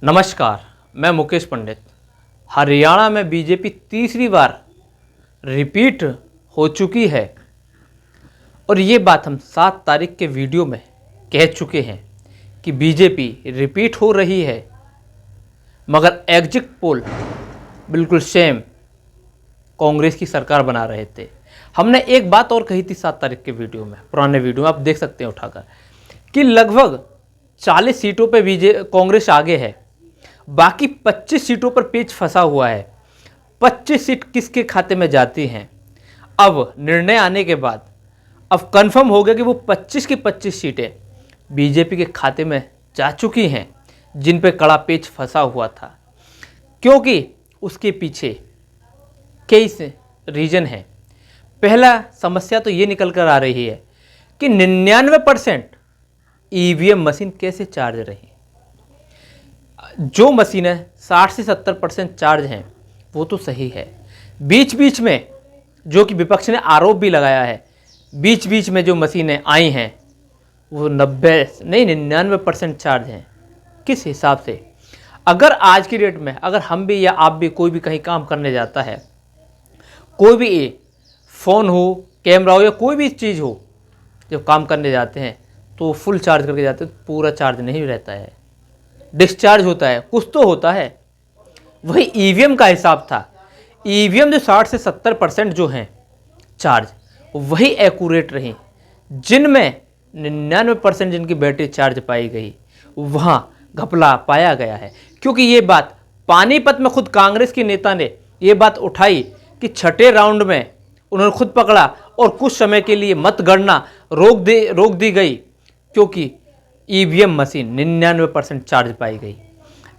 नमस्कार, मैं मुकेश पंडित। हरियाणा में बीजेपी तीसरी बार रिपीट हो चुकी है और ये बात हम 7 तारीख के वीडियो में कह चुके हैं कि बीजेपी रिपीट हो रही है, मगर एग्जिट पोल बिल्कुल सेम कांग्रेस की सरकार बना रहे थे। हमने एक बात और कही थी 7 तारीख के वीडियो में, पुराने वीडियो में आप देख सकते हैं उठाकर, कि लगभग 40 सीटों पे कांग्रेस आगे है, बाकी 25 सीटों पर पेच फंसा हुआ है। 25 सीट किसके खाते में जाती हैं? अब निर्णय आने के बाद अब कंफर्म हो गया कि वो 25 की 25 सीटें बीजेपी के खाते में जा चुकी हैं, जिन पे कड़ा पेच फंसा हुआ था, क्योंकि उसके पीछे कई रीजन है। पहला समस्या तो ये निकल कर आ रही है कि 99% ईवीएम मशीन कैसे चार्ज रही। जो मशीनें 60 से 70% चार्ज हैं वो तो सही है, बीच बीच में जो कि विपक्ष ने आरोप भी लगाया है, बीच बीच में जो मशीनें आई हैं वो 99% चार्ज हैं। किस हिसाब से? अगर आज की डेट में अगर हम भी या आप भी कोई भी कहीं काम करने जाता है, कोई भी फ़ोन हो, कैमरा हो या कोई भी चीज़ हो, जब काम करने जाते हैं तो फुल चार्ज करके जाते हैं, तो पूरा चार्ज नहीं रहता है, डिस्चार्ज होता है, कुछ तो होता है। वही ईवीएम का हिसाब था। ईवीएम जो 60 से 70% जो हैं चार्ज, वही एक्यूरेट रही। जिनमें 99% जिनकी बैटरी चार्ज पाई गई, वहाँ घपला पाया गया है। क्योंकि ये बात पानीपत में खुद कांग्रेस के नेता ने ये बात उठाई कि छठे राउंड में उन्होंने खुद पकड़ा और कुछ समय के लिए मतगणना रोक दी गई, क्योंकि ईवीएम मशीन 99% चार्ज पाई गई।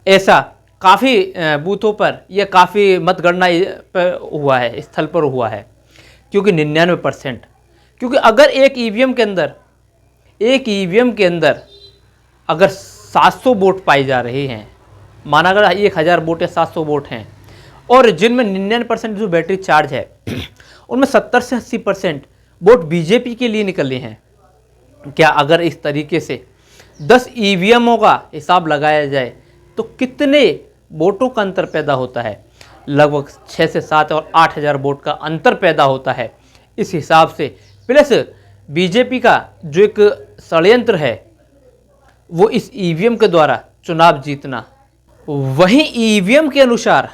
ऐसा काफ़ी बूथों पर या काफ़ी मतगणना पर हुआ है, स्थल पर हुआ है, क्योंकि 99%। क्योंकि अगर एक ईवीएम के अंदर अगर 700 वोट पाए जा रहे हैं, माना अगर 1000 वोट या 700 वोट हैं, और जिनमें 99% जो बैटरी चार्ज है उनमें 70 से 80% वोट बीजेपी के लिए निकले हैं। क्या अगर इस तरीके से 10 ईवीएमों का हिसाब लगाया जाए तो कितने वोटों का अंतर पैदा होता है? लगभग 6 से 7 और 8000 वोट का अंतर पैदा होता है। इस हिसाब से प्लस बीजेपी का जो एक षड्यंत्र है वो इस ईवीएम के द्वारा चुनाव जीतना, वही ईवीएम के अनुसार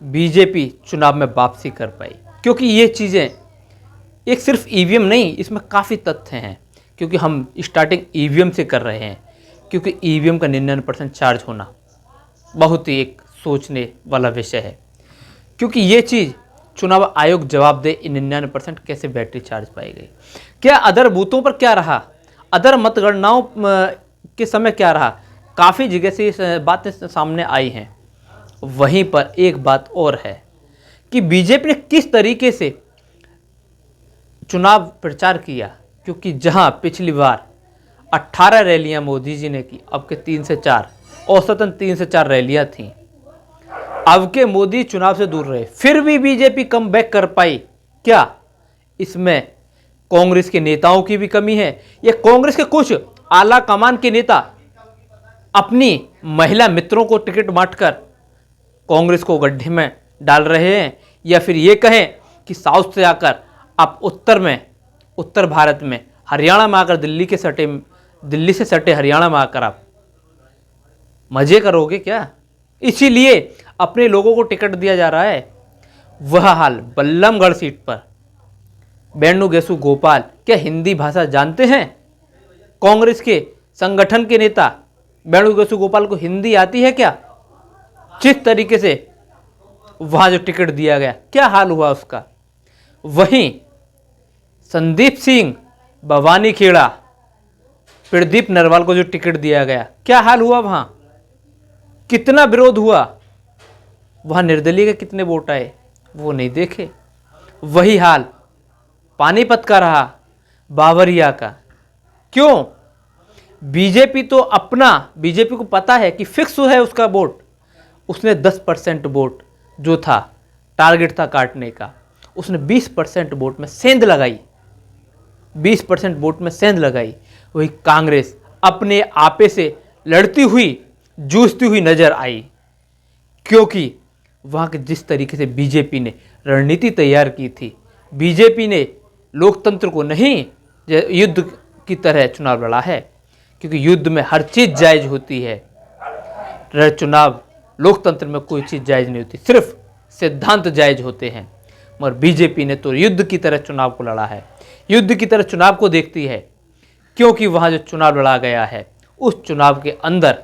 बीजेपी चुनाव में वापसी कर पाई। क्योंकि ये चीज़ें एक सिर्फ ईवीएम नहीं, इसमें काफ़ी तथ्य हैं। क्योंकि हम स्टार्टिंग ईवीएम से कर रहे हैं, क्योंकि ईवीएम का 99% चार्ज होना बहुत ही एक सोचने वाला विषय है। क्योंकि ये चीज़ चुनाव आयोग जवाब दे, 99% कैसे बैटरी चार्ज पाई गई। क्या अदर बूथों पर क्या रहा, अदर मतगणनाओं के समय क्या रहा, काफ़ी जगह से ये बातें सामने आई हैं। वहीं पर एक बात और है कि बीजेपी ने किस तरीके से चुनाव प्रचार किया। क्योंकि जहां पिछली बार 18 रैलियां मोदी जी ने की, अब के 3 से 4, औसतन 3 से 4 रैलियां थीं। अब के मोदी चुनाव से दूर रहे, फिर भी बीजेपी कम बैक कर पाई। क्या इसमें कांग्रेस के नेताओं की भी कमी है, या कांग्रेस के कुछ आला कमान के नेता अपनी महिला मित्रों को टिकट बांटकर कांग्रेस को गड्ढे में डाल रहे हैं? या फिर ये कहें कि साउथ से आकर आप उत्तर भारत में हरियाणा में आकर दिल्ली से सटे हरियाणा में आकर आप मजे करोगे क्या? इसीलिए अपने लोगों को टिकट दिया जा रहा है। वह हाल बल्लमगढ़ सीट पर बेणु गेसु गोपाल क्या हिंदी भाषा जानते हैं? कांग्रेस के संगठन के नेता बेणु गेसु गोपाल को हिंदी आती है क्या? जिस तरीके से वहां जो टिकट दिया गया, क्या हाल हुआ उसका। वहीं संदीप सिंह भवानी खेड़ा, प्रदीप नरवाल को जो टिकट दिया गया, क्या हाल हुआ वहां, कितना विरोध हुआ। वहां निर्दलीय के कितने वोट आए वो नहीं देखे। वही हाल पानीपत का रहा, बावरिया का। क्यों? बीजेपी को पता है कि फिक्स है उसका वोट। उसने 10% वोट जो था, टारगेट था काटने का, उसने 20% वोट में सेंध लगाई। 20% वोट में सेंध लगाई। वही कांग्रेस अपने आपे से लड़ती हुई जूझती हुई नजर आई, क्योंकि वहाँ के जिस तरीके से बीजेपी ने रणनीति तैयार की थी, बीजेपी ने लोकतंत्र को नहीं युद्ध की तरह चुनाव लड़ा है, क्योंकि युद्ध में हर चीज़ जायज़ होती है, चुनाव लोकतंत्र में कोई चीज़ जायज़ नहीं होती, सिर्फ सिद्धांत जायज़ होते हैं। मगर बीजेपी ने तो युद्ध की तरह चुनाव को लड़ा है, युद्ध की तरह चुनाव को देखती है, क्योंकि वहाँ जो चुनाव लड़ा गया है उस चुनाव के अंदर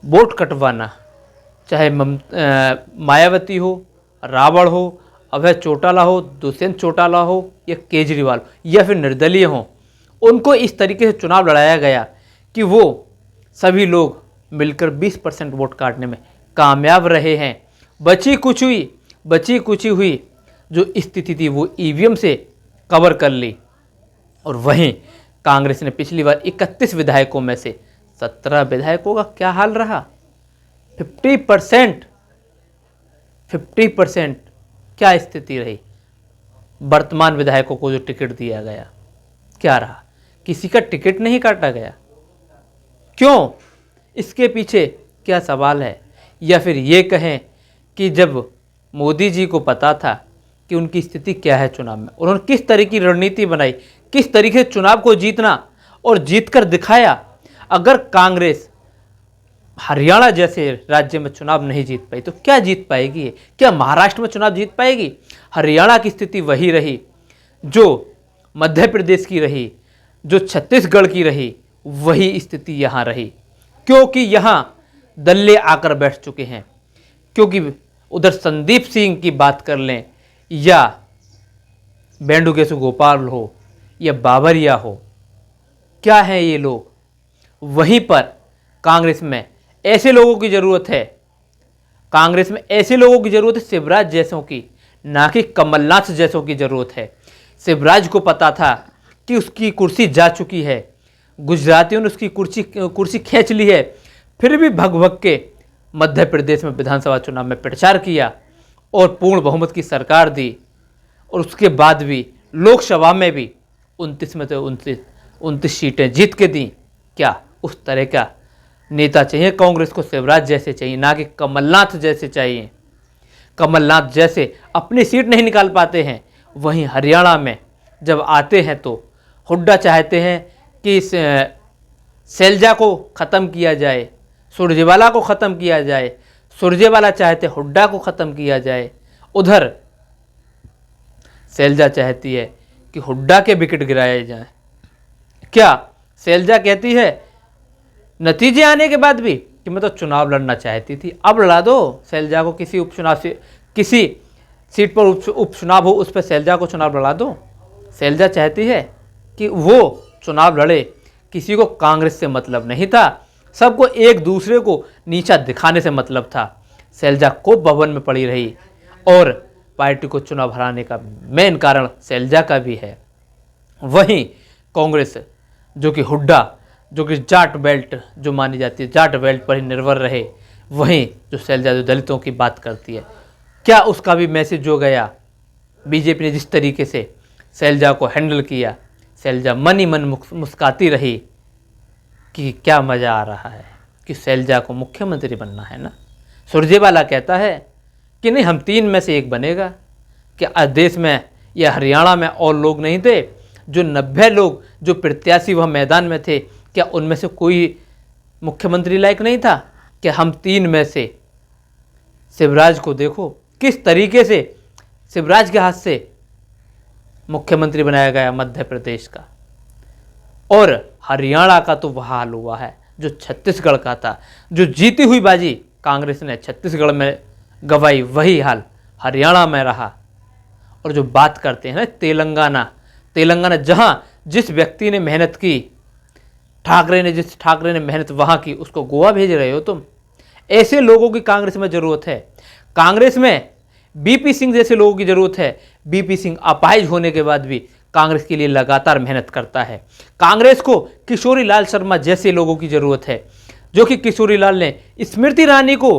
वोट कटवाना, चाहे मायावती हो, रावण हो, अभय चौटाला हो, दुष्यंत चौटाला हो, या केजरीवाल हो, या फिर निर्दलीय हो, उनको इस तरीके से चुनाव लड़ाया गया कि वो सभी लोग मिलकर 20% वोट काटने में कामयाब रहे हैं। बची कुची हुई जो स्थिति थी वो ईवीएम से कवर कर ली। और वहीं कांग्रेस ने पिछली बार 31 विधायकों में से 17 विधायकों का क्या हाल रहा, 50% क्या स्थिति रही। वर्तमान विधायकों को जो टिकट दिया गया क्या रहा, किसी का टिकट नहीं काटा गया। क्यों? इसके पीछे क्या सवाल है? या फिर ये कहें कि जब मोदी जी को पता था कि उनकी स्थिति क्या है चुनाव में, उन्होंने किस तरह की रणनीति बनाई, किस तरीके से चुनाव को जीतना और जीतकर दिखाया। अगर कांग्रेस हरियाणा जैसे राज्य में चुनाव नहीं जीत पाई तो क्या जीत पाएगी? क्या महाराष्ट्र में चुनाव जीत पाएगी? हरियाणा की स्थिति वही रही जो मध्य प्रदेश की रही, जो छत्तीसगढ़ की रही, वही स्थिति यहाँ रही, क्योंकि यहाँ दल्ले आकर बैठ चुके हैं। क्योंकि उधर संदीप सिंह की बात कर लें, या बेंडुकेशु गोपाल हो, या बाबरिया हो, क्या है ये लोग? वहीं पर कांग्रेस में ऐसे लोगों की ज़रूरत है, कांग्रेस में ऐसे लोगों की ज़रूरत है शिवराज जैसों की, ना कि कमलनाथ जैसों की ज़रूरत है। शिवराज को पता था कि उसकी कुर्सी जा चुकी है, गुजरातियों ने उसकी कुर्सी खींच ली है, फिर भी भग भग के मध्य प्रदेश में विधानसभा चुनाव में प्रचार किया और पूर्ण बहुमत की सरकार दी। और उसके बाद भी लोकसभा में भी 29 में तो 29 सीटें जीत के दी। क्या उस तरह का नेता चाहिए कांग्रेस को? शिवराज जैसे चाहिए, ना कि कमलनाथ जैसे चाहिए। कमलनाथ जैसे अपनी सीट नहीं निकाल पाते हैं। वहीं हरियाणा में जब आते हैं तो हुड्डा चाहते हैं कि सैलजा को ख़त्म किया जाए, सुरजेवाला को ख़त्म किया जाए, सुरजेवाला चाहते हुड्डा को ख़त्म किया जाए। उधर सैलजा चाहती है कि हुड्डा के विकेट गिराए जाएं। क्या सैलजा कहती है नतीजे आने के बाद भी कि मैं तो चुनाव लड़ना चाहती थी, अब लड़ा दो सैलजा को, किसी उपचुनाव से, किसी सीट पर उपचुनाव हो उस पर सैलजा को चुनाव लड़ा दो। सैलजा चाहती है कि वो चुनाव लड़े, किसी को कांग्रेस से मतलब नहीं था, सबको एक दूसरे को नीचा दिखाने से मतलब था। सैलजा को भवन में पड़ी रही और पार्टी को चुनाव हराने का मेन कारण सैलजा का भी है। वहीं कांग्रेस जो कि हुड्डा, जो कि जाट बेल्ट जो मानी जाती है, जाट बेल्ट पर ही निर्भर रहे, वहीं जो सैलजा जो दलितों की बात करती है, क्या उसका भी मैसेज जो गया? बीजेपी ने जिस तरीके से सैलजा को हैंडल किया, सैलजा मन ही मन मुस्काती रही कि क्या मज़ा आ रहा है कि सैलजा को मुख्यमंत्री बनना है ना। सुरजेवाला कहता है कि नहीं, हम 3 में से 1 बनेगा। क्या देश में या हरियाणा में और लोग नहीं थे? जो 90 लोग जो प्रत्याशी वह मैदान में थे, क्या उनमें से कोई मुख्यमंत्री लायक नहीं था? क्या हम 3 में से शिवराज को देखो किस तरीके से शिवराज के हाथ से मुख्यमंत्री बनाया गया मध्य प्रदेश का। और हरियाणा का तो वह हाल हुआ है जो छत्तीसगढ़ का था। जो जीती हुई बाजी कांग्रेस ने छत्तीसगढ़ में गवाई, वही हाल हरियाणा में रहा। और जो बात करते हैं ना तेलंगाना जहाँ जिस व्यक्ति ने मेहनत की, ठाकरे ने मेहनत वहाँ की, उसको गोवा भेज रहे हो तुम। ऐसे लोगों की कांग्रेस में ज़रूरत है। कांग्रेस में बीपी सिंह जैसे लोगों की ज़रूरत है। बीपी सिंह अपाहिज होने के बाद भी कांग्रेस के लिए लगातार मेहनत करता है। कांग्रेस को किशोरी लाल शर्मा जैसे लोगों की ज़रूरत है, जो कि किशोरी लाल ने स्मृति ईरानी को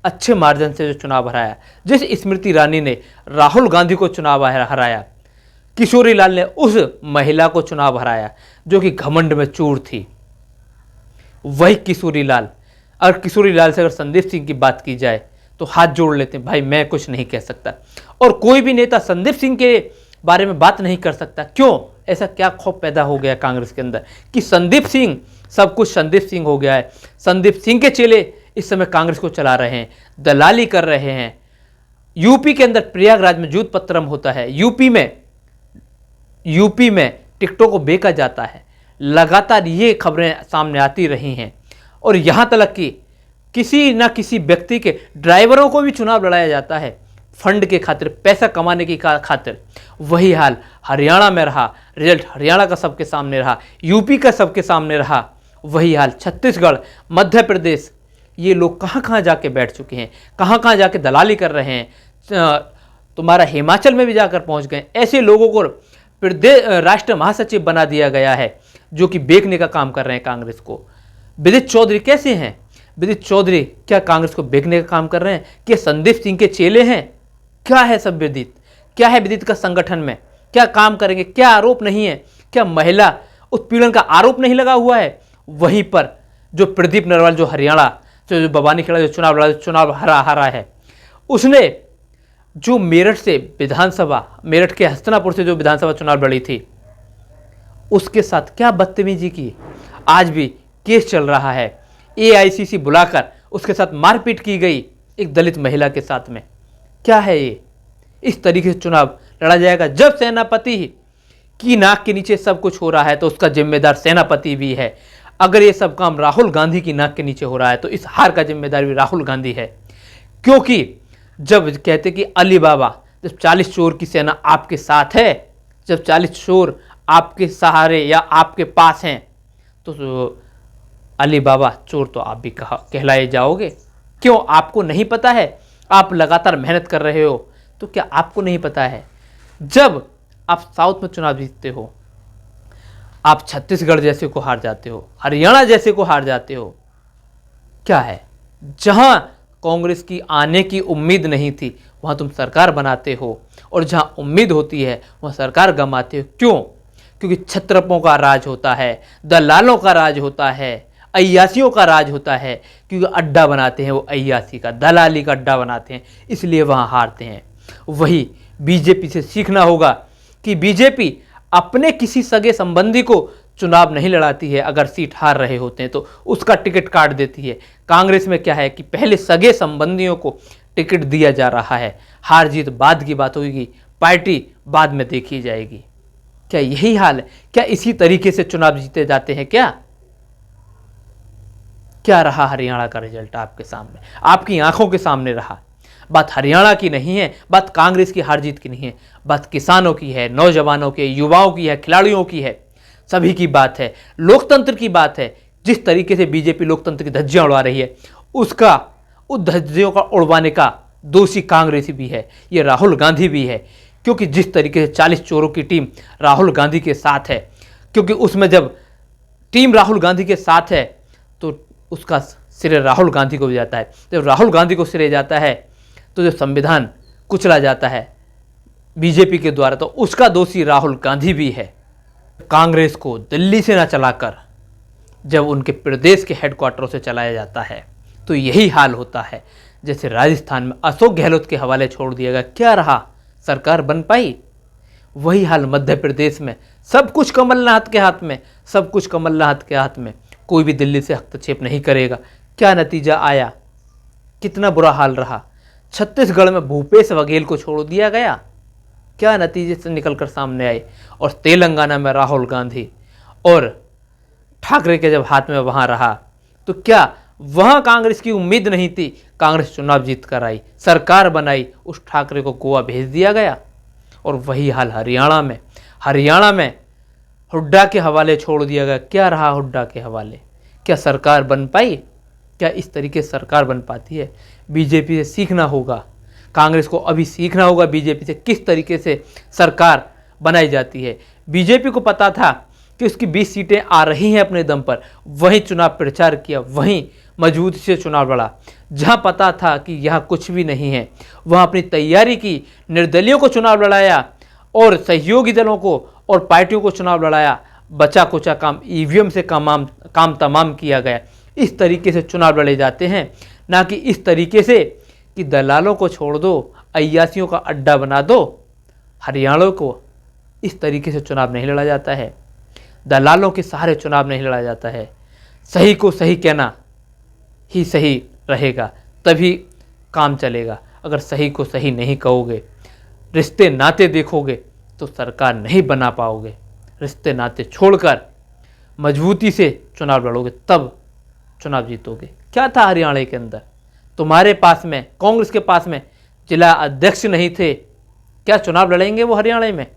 अच्छे मार्जिन से जो चुनाव हराया, जिस स्मृति ईरानी ने राहुल गांधी को चुनाव हराया, किशोरी लाल ने उस महिला को चुनाव हराया जो कि घमंड में चूर थी। वही किशोरी लाल अगर किशोरी लाल से अगर संदीप सिंह की बात की जाए तो हाथ जोड़ लेते हैं, भाई मैं कुछ नहीं कह सकता। और कोई भी नेता संदीप सिंह के बारे में बात नहीं कर सकता। क्यों? ऐसा क्या खौफ पैदा हो गया कांग्रेस के अंदर कि संदीप सिंह, सब कुछ संदीप सिंह हो गया है। संदीप सिंह के चेले इस समय कांग्रेस को चला रहे हैं, दलाली कर रहे हैं। यूपी के अंदर प्रयागराज में जूत पत्रम होता है, यूपी में टिकटों को बेचा जाता है। लगातार ये खबरें सामने आती रही हैं और यहाँ तक कि किसी न किसी व्यक्ति के ड्राइवरों को भी चुनाव लड़ाया जाता है फंड के खातिर, पैसा कमाने की खातिर। वही हाल हरियाणा में रहा, रिजल्ट हरियाणा का सबके सामने रहा, यूपी का सबके सामने रहा। वही हाल छत्तीसगढ़, मध्य प्रदेश, ये लोग कहाँ कहाँ जाके बैठ चुके हैं, कहाँ कहाँ जाके दलाली कर रहे हैं। तुम्हारा हिमाचल में भी जाकर पहुँच गए। ऐसे लोगों को राष्ट्रीय महासचिव बना दिया गया है जो कि बेचने का काम कर रहे हैं कांग्रेस को। विदित चौधरी कैसे हैं? विदित चौधरी क्या कांग्रेस को बेचने का काम कर रहे हैं? क्या संदीप सिंह के चेले हैं? क्या है सब विदित? क्या है विदित का संगठन में? क्या काम करेंगे? क्या आरोप नहीं है? क्या महिला उत्पीड़न का आरोप नहीं लगा हुआ है? वहीं पर जो प्रदीप नरवाल, जो हरियाणा, जो बवानी खेड़ा, जो चुनाव हरा है, उसने जो मेरठ से विधानसभा, मेरठ के हस्तिनापुर से जो विधानसभा चुनाव लड़ी थी, उसके साथ क्या बदतमीजी की। आज भी केस चल रहा है। एआईसीसी बुलाकर उसके साथ मारपीट की गई एक दलित महिला के साथ में। क्या है ये? इस तरीके से चुनाव लड़ा जाएगा? जब सेनापति की नाक के नीचे सब कुछ हो रहा है तो उसका जिम्मेदार सेनापति भी है। अगर ये सब काम राहुल गांधी की नाक के नीचे हो रहा है तो इस हार का जिम्मेदार भी राहुल गांधी है। क्योंकि जब कहते कि अली बाबा, जब 40 चोर की सेना आपके साथ है, जब 40 चोर आपके सहारे या आपके पास हैं, तो अली बाबा चोर तो आप भी कहलाए जाओगे। क्यों? आपको नहीं पता है? आप लगातार मेहनत कर रहे हो तो क्या आपको नहीं पता है? जब आप साउथ में चुनाव जीतते हो, आप छत्तीसगढ़ जैसे को हार जाते हो, हरियाणा जैसे को हार जाते हो। क्या है? जहां कांग्रेस की आने की उम्मीद नहीं थी वहां तुम सरकार बनाते हो, और जहां उम्मीद होती है वहां सरकार गंवाते हो। क्यों? क्योंकि छत्रपों का राज होता है, दलालों का राज होता है, अय्यासियों का राज होता है। क्योंकि अड्डा बनाते हैं वो अय्यासी का, दलाली का अड्डा बनाते हैं, इसलिए वहां हारते हैं। वही बीजेपी से सीखना होगा कि बीजेपी अपने किसी सगे संबंधी को चुनाव नहीं लड़ाती है। अगर सीट हार रहे होते हैं तो उसका टिकट काट देती है। कांग्रेस में क्या है कि पहले सगे संबंधियों को टिकट दिया जा रहा है। हार जीत बाद की बात होगी, पार्टी बाद में देखी जाएगी। क्या यही हाल है? क्या इसी तरीके से चुनाव जीते जाते हैं? क्या रहा हरियाणा का रिजल्ट आपके सामने, आपकी आंखों के सामने रहा। बात हरियाणा की नहीं है, बात कांग्रेस की हार जीत की नहीं है, बात किसानों की है, नौजवानों के, युवाओं की है, खिलाड़ियों की है, सभी की बात है, लोकतंत्र की बात है। जिस तरीके से बीजेपी लोकतंत्र की धज्जियां उड़ा रही है, उस धज्जियों का उड़वाने का दोषी कांग्रेसी भी है, ये राहुल गांधी भी है। क्योंकि जिस तरीके से 40 चोरों की टीम राहुल गांधी के साथ है, क्योंकि उसमें जब टीम राहुल गांधी के साथ है तो उसका श्रेय राहुल गांधी को भी जाता है। जब राहुल गांधी को श्रेय जाता है तो जो संविधान कुचला जाता है बीजेपी के द्वारा, तो उसका दोषी राहुल गांधी भी है। कांग्रेस को दिल्ली से ना चलाकर जब उनके प्रदेश के हेडक्वार्टरों से चलाया जाता है तो यही हाल होता है। जैसे राजस्थान में अशोक गहलोत के हवाले छोड़ दिया गया, क्या रहा? सरकार बन पाई? वही हाल मध्य प्रदेश में, सब कुछ कमलनाथ के हाथ में, सब कुछ कमलनाथ के हाथ में, कोई भी दिल्ली से हस्तक्षेप नहीं करेगा। क्या नतीजा आया? कितना बुरा हाल रहा। छत्तीसगढ़ में भूपेश बघेल को छोड़ दिया गया, क्या नतीजे से निकलकर सामने आए। और तेलंगाना में राहुल गांधी और ठाकरे के जब हाथ में वहां रहा तो क्या वहां कांग्रेस की उम्मीद नहीं थी? कांग्रेस चुनाव जीत कर आई, सरकार बनाई, उस ठाकरे को गोवा भेज दिया गया। और वही हाल हरियाणा में हुड्डा के हवाले छोड़ दिया गया। क्या रहा हुड्डा के हवाले? क्या सरकार बन पाई? क्या इस तरीके से सरकार बन पाती है? बीजेपी से सीखना होगा, कांग्रेस को अभी सीखना होगा बीजेपी से किस तरीके से सरकार बनाई जाती है। बीजेपी को पता था कि उसकी 20 सीटें आ रही हैं अपने दम पर, वहीं चुनाव प्रचार किया, वहीं मजबूती से चुनाव लड़ा। जहां पता था कि यहाँ कुछ भी नहीं है वहां अपनी तैयारी की, निर्दलीयों को चुनाव लड़ाया और सहयोगी दलों को और पार्टियों को चुनाव लड़ाया। बचा कुचा काम ईवीएम से काम तमाम किया गया। इस तरीके से चुनाव लड़े जाते हैं, ना कि इस तरीके से कि दलालों को छोड़ दो, अय्यासियों का अड्डा बना दो। हरियाणा को इस तरीके से चुनाव नहीं लड़ा जाता है, दलालों के सहारे चुनाव नहीं लड़ा जाता है। सही को सही कहना ही सही रहेगा, तभी काम चलेगा। अगर सही को सही नहीं कहोगे, रिश्ते नाते देखोगे तो सरकार नहीं बना पाओगे। रिश्ते नाते छोड़कर मजबूती से चुनाव लड़ोगे, तब चुनाव जीतोगे। क्या था हरियाणा के अंदर? तुम्हारे पास में, कांग्रेस के पास में जिला अध्यक्ष नहीं थे, क्या चुनाव लड़ेंगे वो हरियाणा में?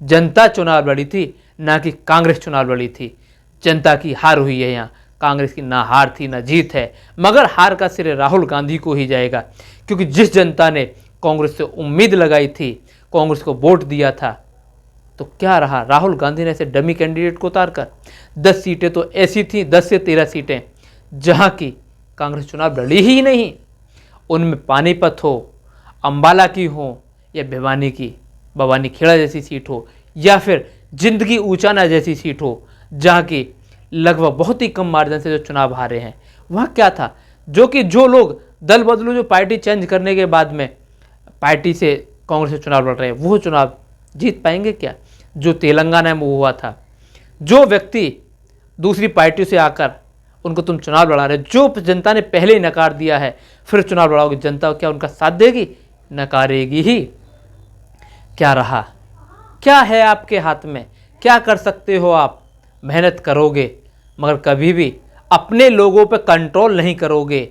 जनता चुनाव लड़ी थी, ना कि कांग्रेस चुनाव लड़ी थी। जनता की हार हुई है यहाँ, कांग्रेस की ना हार थी ना जीत है। मगर हार का श्रेय राहुल गांधी को ही जाएगा, क्योंकि जिस जनता ने कांग्रेस से उम्मीद लगाई थी, कांग्रेस को वोट दिया था, तो क्या रहा? राहुल गांधी ने ऐसे डमी कैंडिडेट को उतारकर 10 सीटें तो ऐसी थी, 10 से 13 सीटें जहां की कांग्रेस चुनाव लड़ी ही नहीं। उनमें पानीपत हो, अंबाला की हो, या भिवानी की भवानी खेड़ा जैसी सीट हो, या फिर जिंदगी ऊंचाना जैसी सीट हो, जहाँ की लगभग बहुत ही कम मार्जिन से जो चुनाव हारे हैं, वहाँ क्या था? जो लोग दल बदलू, जो पार्टी चेंज करने के बाद में पार्टी से कांग्रेस से चुनाव लड़ रहे हैं, वो चुनाव जीत पाएंगे क्या? जो तेलंगाना में हुआ था, जो व्यक्ति दूसरी पार्टी से आकर उनको तुम चुनाव लड़ा रहे, जो जनता ने पहले ही नकार दिया है, फिर चुनाव लड़ाओगे, जनता क्या उनका साथ देगी? नकारेगी ही। क्या रहा? क्या है आपके हाथ में? क्या कर सकते हो आप? मेहनत करोगे, मगर कभी भी अपने लोगों पे कंट्रोल नहीं करोगे।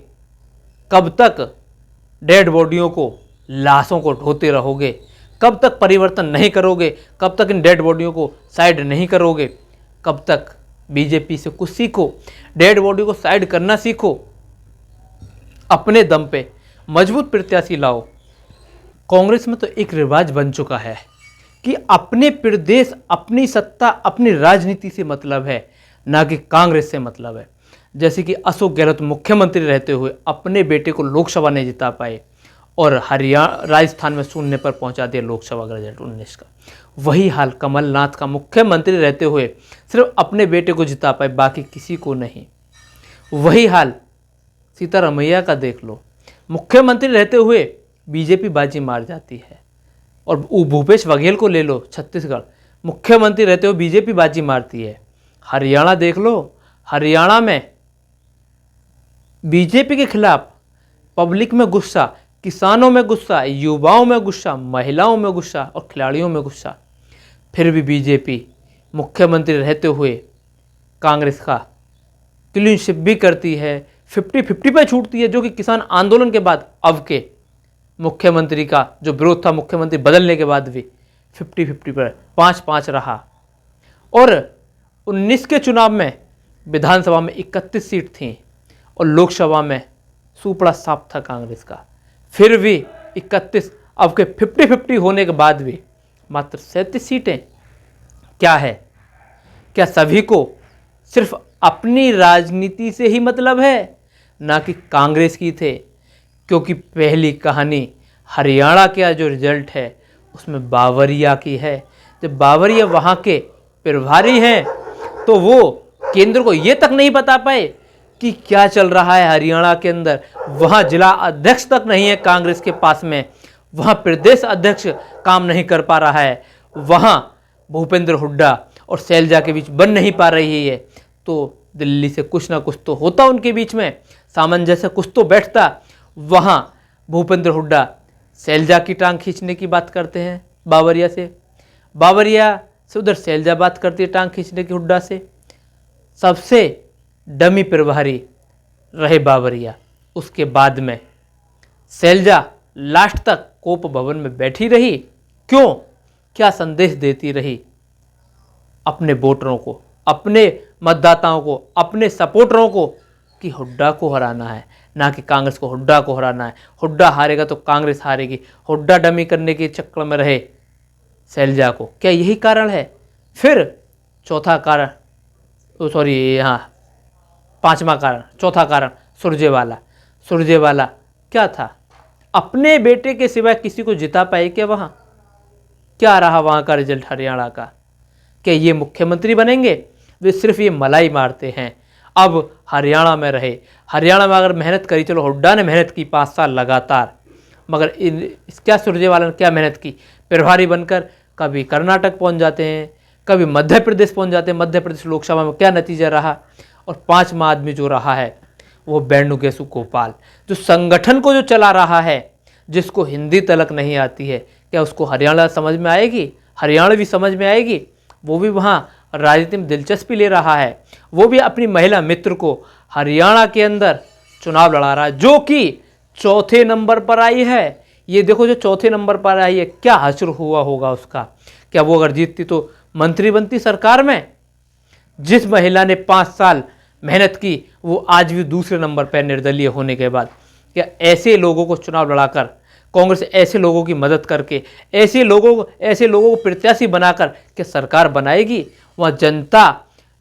कब तक डेड बॉडियों को, लाशों को ढोते रहोगे? कब तक परिवर्तन नहीं करोगे? कब तक इन डेड बॉडियों को साइड नहीं करोगे? कब तक? बीजेपी से कुछ सीखो, डेड बॉडी को साइड करना सीखो, अपने दम पे मजबूत प्रत्याशी लाओ। कांग्रेस में तो एक रिवाज बन चुका है कि अपने प्रदेश, अपनी सत्ता, अपनी राजनीति से मतलब है, ना कि कांग्रेस से मतलब है। जैसे कि अशोक गहलोत मुख्यमंत्री रहते हुए अपने बेटे को लोकसभा नहीं जिता पाए और हरियाणा, राजस्थान में शून्य पर पहुंचा दिया लोकसभा का रिजल्ट 19 का। वही हाल कमलनाथ का मुख्यमंत्री रहते हुए सिर्फ अपने बेटे को जिता पाए, बाकी किसी को नहीं। वही हाल सीतारमैया का देख लो, मुख्यमंत्री रहते हुए बीजेपी बाजी मार जाती है। और भूपेश बघेल को ले लो, छत्तीसगढ़, मुख्यमंत्री रहते हुए बीजेपी बाजी मारती है। हरियाणा देख लो, हरियाणा में बीजेपी के खिलाफ पब्लिक में गुस्सा, किसानों में गुस्सा, युवाओं में गुस्सा, महिलाओं में गुस्सा और खिलाड़ियों में गुस्सा, फिर भी बीजेपी मुख्यमंत्री रहते हुए कांग्रेस का क्लीन स्वीप भी करती है, 50-50 पे छूटती है, जो कि किसान आंदोलन के बाद अब के मुख्यमंत्री का जो विरोध था, मुख्यमंत्री बदलने के बाद भी 50-50 पर 5-5 रहा। और 19 के चुनाव में विधानसभा में 31 सीट थी और लोकसभा में सुपड़ा साफ था कांग्रेस का, फिर भी 31, अब के 50-50 होने के बाद भी मात्र 37 सीटें। क्या है? क्या सभी को सिर्फ अपनी राजनीति से ही मतलब है, ना कि कांग्रेस की थे? क्योंकि पहली कहानी हरियाणा का जो रिजल्ट है उसमें बावरिया की है। जब बावरिया वहाँ के प्रभारी हैं तो वो केंद्र को ये तक नहीं बता पाए कि क्या चल रहा है हरियाणा के अंदर। वहाँ जिला अध्यक्ष तक नहीं है कांग्रेस के पास में, वहाँ प्रदेश अध्यक्ष काम नहीं कर पा रहा है, वहाँ भूपेंद्र हुड्डा और शैलजा के बीच बन नहीं पा रही है। तो दिल्ली से कुछ ना कुछ तो होता उनके बीच में, सामंजस्य कुछ तो बैठता। वहाँ भूपेंद्र हुड्डा शैलजा की टांग खींचने की बात करते हैं बावरिया से, बावरिया से उधर शैलजा बात करती है टांग खींचने की हुड्डा से। सबसे डमी प्रभारी रहे बावरिया। उसके बाद में शैलजा लास्ट तक कोप भवन में बैठी रही। क्यों? क्या संदेश देती रही अपने वोटरों को, अपने मतदाताओं को, अपने सपोर्टरों को कि हुड्डा को हराना है, ना कि कांग्रेस को। हुड्डा को हराना है, हुड्डा हारेगा तो कांग्रेस हारेगी। हुड्डा डमी करने के चक्कर में रहे शैलजा को। क्या यही कारण है? फिर चौथा कारण, यहाँ पांचवा कारण, चौथा कारण सुरजेवाला। सुरजेवाला क्या था? अपने बेटे के सिवाय किसी को जिता पाए क्या वहाँ? क्या रहा वहाँ का रिजल्ट हरियाणा का? क्या ये मुख्यमंत्री बनेंगे? वे सिर्फ ये मलाई मारते हैं, अब हरियाणा में रहे। हरियाणा में अगर मेहनत करी, चलो हुड्डा ने मेहनत की 5 साल लगातार, मगर क्या सुरजेवाला ने क्या मेहनत की, प्रभारी बनकर कभी कर्नाटक पहुंच जाते हैं, कभी मध्य प्रदेश पहुंच जाते हैं। मध्य प्रदेश लोकसभा में क्या नतीजा रहा, और 5वां आदमी जो रहा है वो वेणुगोपाल गोपाल, जो संगठन को जो चला रहा है, जिसको हिंदी तलक नहीं आती है, क्या उसको हरियाणा समझ में आएगी, हरियाणवी समझ में आएगी? वो भी वहाँ राजनीति में दिलचस्पी ले रहा है, वो भी अपनी महिला मित्र को हरियाणा के अंदर चुनाव लड़ा रहा है, जो कि चौथे नंबर पर आई है। ये देखो, जो चौथे नंबर पर आई है, क्या हश्र हुआ होगा उसका। क्या वो अगर जीतती तो मंत्री बनती सरकार में? जिस महिला ने 5 साल मेहनत की, वो आज भी दूसरे नंबर पर निर्दलीय होने के बाद। क्या ऐसे लोगों को चुनाव लड़ाकर, कांग्रेस ऐसे लोगों की मदद करके, ऐसे लोगों को प्रत्याशी बनाकर क्या सरकार बनाएगी? वहाँ जनता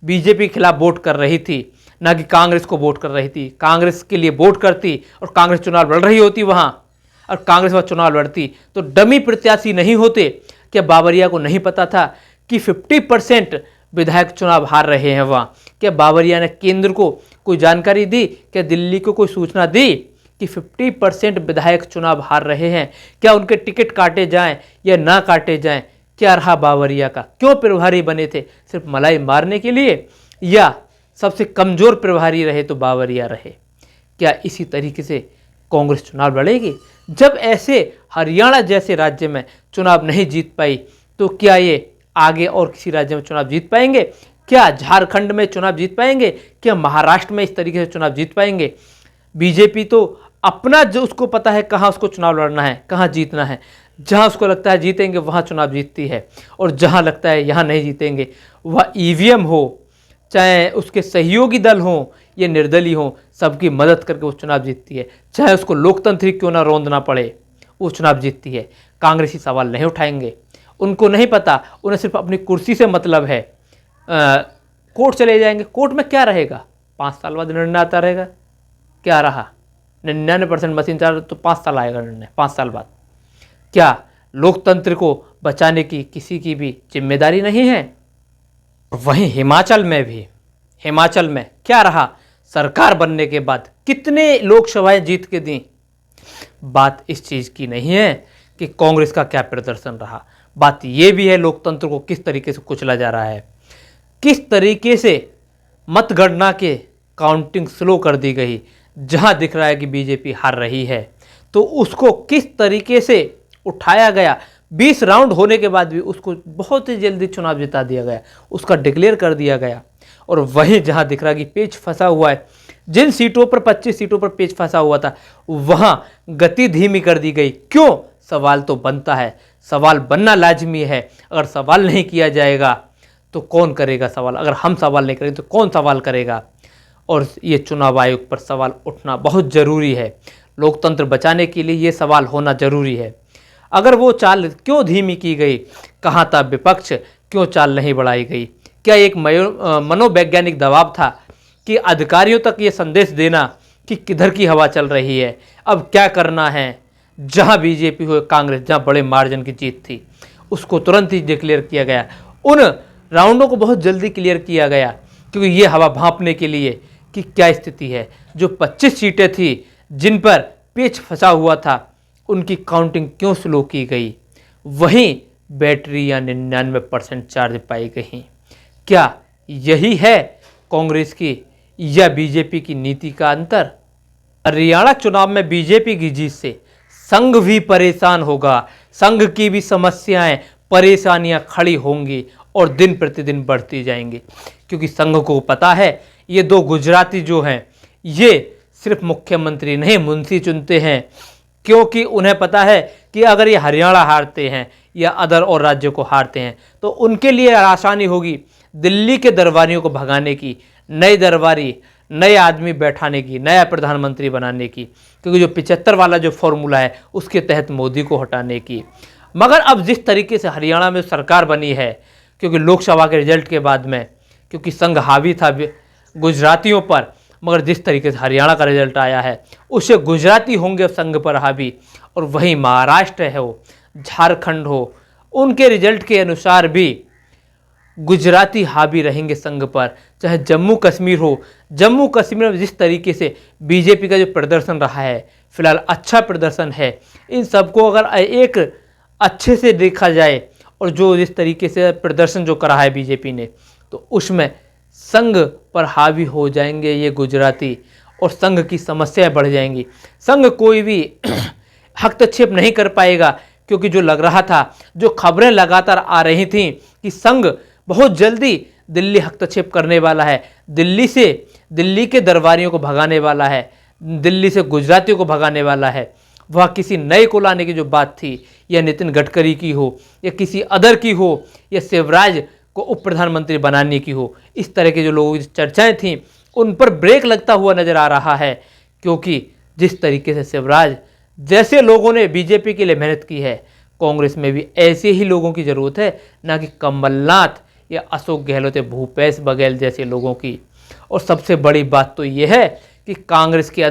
बीजेपी के खिलाफ वोट कर रही थी, ना कि कांग्रेस को वोट कर रही थी। कांग्रेस के लिए वोट करती और कांग्रेस चुनाव लड़ रही होती वहाँ, और कांग्रेस वहाँ चुनाव लड़ती तो डमी प्रत्याशी नहीं होते। क्या बाबरिया को नहीं पता था कि 50% विधायक चुनाव हार रहे हैं वहाँ? क्या बाबरिया ने केंद्र को कोई जानकारी दी? क्या दिल्ली को कोई सूचना दी कि 50% विधायक चुनाव हार रहे हैं? क्या उनके टिकट काटे जाएं या ना काटे जाएं? क्या रहा बाबरिया का? क्यों प्रभारी बने थे? सिर्फ मलाई मारने के लिए? या सबसे कमज़ोर प्रभारी रहे तो बाबरिया रहे? क्या इसी तरीके से कांग्रेस चुनाव लड़ेगी? जब ऐसे हरियाणा जैसे राज्य में चुनाव नहीं जीत पाई, तो क्या ये आगे और किसी राज्य में चुनाव जीत पाएंगे? क्या झारखंड में चुनाव जीत पाएंगे? क्या महाराष्ट्र में इस तरीके से चुनाव जीत पाएंगे? बीजेपी तो अपना जो उसको पता है कहाँ उसको चुनाव लड़ना है, कहाँ जीतना है। जहाँ उसको लगता है जीतेंगे वहाँ चुनाव जीतती है, और जहाँ लगता है यहाँ नहीं जीतेंगे, वह ईवीएम हो, चाहे उसके सहयोगी दल हों या निर्दलीय हों, सबकी मदद करके वो चुनाव जीतती है। चाहे उसको लोकतांत्रिक क्यों ना रोंदना पड़े, वो चुनाव जीतती है। कांग्रेसी सवाल नहीं उठाएंगे, उनको नहीं पता, उन्हें सिर्फ अपनी कुर्सी से मतलब है। कोर्ट चले जाएंगे, कोर्ट में क्या रहेगा? 5 साल बाद निर्णय आता रहेगा। क्या रहा? 99% मशीन चार तो 5 साल आएगा निर्णय, 5 साल बाद। क्या लोकतंत्र को बचाने की किसी की भी जिम्मेदारी नहीं है? वहीं हिमाचल में क्या रहा? सरकार बनने के बाद कितने लोकसभाएं जीत के दी? बात इस चीज़ की नहीं है कि कांग्रेस का क्या प्रदर्शन रहा, बात यह भी है लोकतंत्र को किस तरीके से कुचला जा रहा है, किस तरीके से मतगणना के काउंटिंग स्लो कर दी गई। जहां दिख रहा है कि बीजेपी हार रही है, तो उसको किस तरीके से उठाया गया। 20 राउंड होने के बाद भी उसको बहुत ही जल्दी चुनाव जिता दिया गया, उसका डिक्लेयर कर दिया गया। और वहीं जहां दिख रहा है कि पेच फंसा हुआ है, जिन सीटों पर 25 सीटों पर पेच फंसा हुआ था, वहां गति धीमी कर दी गई। क्यों? सवाल तो बनता है, सवाल बनना लाजमी है। अगर सवाल नहीं किया जाएगा तो कौन करेगा सवाल? अगर हम सवाल नहीं करेंगे तो कौन सवाल करेगा? और ये चुनाव आयोग पर सवाल उठना बहुत ज़रूरी है। लोकतंत्र बचाने के लिए ये सवाल होना ज़रूरी है। अगर वो चाल क्यों धीमी की गई? कहाँ था विपक्ष? क्यों चाल नहीं बढ़ाई गई? क्या एक मनोवैज्ञानिक दबाव था कि अधिकारियों तक ये संदेश देना कि किधर की हवा चल रही है, अब क्या करना है? जहाँ बीजेपी हो कांग्रेस, जहाँ बड़े मार्जिन की जीत थी, उसको तुरंत ही डिक्लेयर किया गया। उन राउंडों को बहुत जल्दी क्लियर किया गया, क्योंकि ये हवा भांपने के लिए कि क्या स्थिति है। जो 25 सीटें थी जिन पर पेच फंसा हुआ था, उनकी काउंटिंग क्यों स्लो की गई? वहीं बैटरी या 99% चार्ज पाई गई। क्या यही है कांग्रेस की या बीजेपी की नीति का अंतर? हरियाणा चुनाव में बीजेपी की जीत से संघ भी परेशान होगा, संघ की भी समस्याएं, परेशानियां खड़ी होंगी और दिन प्रतिदिन बढ़ती जाएंगी। क्योंकि संघ को पता है ये 2 गुजराती जो हैं, ये सिर्फ मुख्यमंत्री नहीं मुंशी चुनते हैं। क्योंकि उन्हें पता है कि अगर ये हरियाणा हारते हैं या अदर और राज्यों को हारते हैं, तो उनके लिए आसानी होगी दिल्ली के दरबारियों को भगाने की, नए दरबारी, नए आदमी बैठाने की, नया प्रधानमंत्री बनाने की। क्योंकि जो 75 वाला जो फॉर्मूला है, उसके तहत मोदी को हटाने की। मगर अब जिस तरीके से हरियाणा में सरकार बनी है, क्योंकि लोकसभा के रिजल्ट के बाद में, क्योंकि संघ हावी था गुजरातियों पर, मगर जिस तरीके से हरियाणा का रिजल्ट आया है, उससे गुजराती होंगे संघ पर हावी। और वहीं महाराष्ट्र हो, झारखंड हो, उनके रिजल्ट के अनुसार भी गुजराती हावी रहेंगे संघ पर। चाहे जम्मू कश्मीर हो। जम्मू कश्मीर में जिस तरीके से बीजेपी का जो प्रदर्शन रहा है, फिलहाल अच्छा प्रदर्शन है। इन सबको अगर एक अच्छे से देखा जाए और जो जिस तरीके से प्रदर्शन जो करा है बीजेपी ने, तो उसमें संघ पर हावी हो जाएंगे ये गुजराती और संघ की समस्याएं बढ़ जाएंगी। संघ कोई भी हस्तक्षेप नहीं कर पाएगा, क्योंकि जो लग रहा था, जो खबरें लगातार आ रही थीं कि संघ बहुत जल्दी दिल्ली हस्तक्षेप करने वाला है, दिल्ली के दरबारियों को भगाने वाला है, दिल्ली से गुजरातियों को भगाने वाला है। वह किसी नए को लाने की जो बात थी, या नितिन गडकरी की हो, या किसी अदर की हो, या शिवराज को उप प्रधानमंत्री बनाने की हो, इस तरह की जो लोगों की चर्चाएं थीं, उन पर ब्रेक लगता हुआ नजर आ रहा है। क्योंकि जिस तरीके से शिवराज जैसे लोगों ने बीजेपी के लिए मेहनत की है, कांग्रेस में भी ऐसे ही लोगों की ज़रूरत है, ना कि कमलनाथ या अशोक गहलोत या भूपेश बघेल जैसे लोगों की। और सबसे बड़ी बात तो ये है कि कांग्रेस के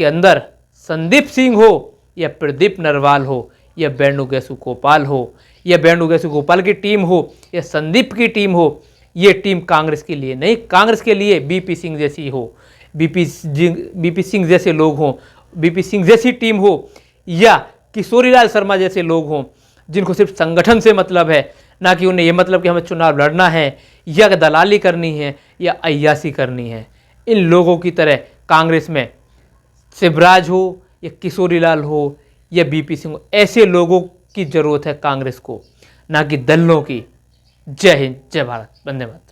अंदर संदीप सिंह हो या प्रदीप नरवाल हो या वेणुगोपाल गोपाल हो, या वेणुगोपाल गोपाल की टीम हो या संदीप की टीम हो, ये टीम कांग्रेस के लिए नहीं, कांग्रेस के लिए बीपी सिंह जैसी हो, बीपी सिंह जैसे लोग हों, बीपी सिंह जैसी टीम हो, या किशोरीलाल शर्मा जैसे लोग हों, जिनको सिर्फ संगठन से मतलब है, ना कि उन्हें यह मतलब कि हमें चुनाव लड़ना है या दलाली करनी है या अय्यासी करनी है। इन लोगों की तरह कांग्रेस में शिवराज हो या किशोरीलाल हो या बीपी सिंह हो, ऐसे लोगों की ज़रूरत है कांग्रेस को, ना कि दलों की। जय हिंद, जय भारत, वंदे मातरम।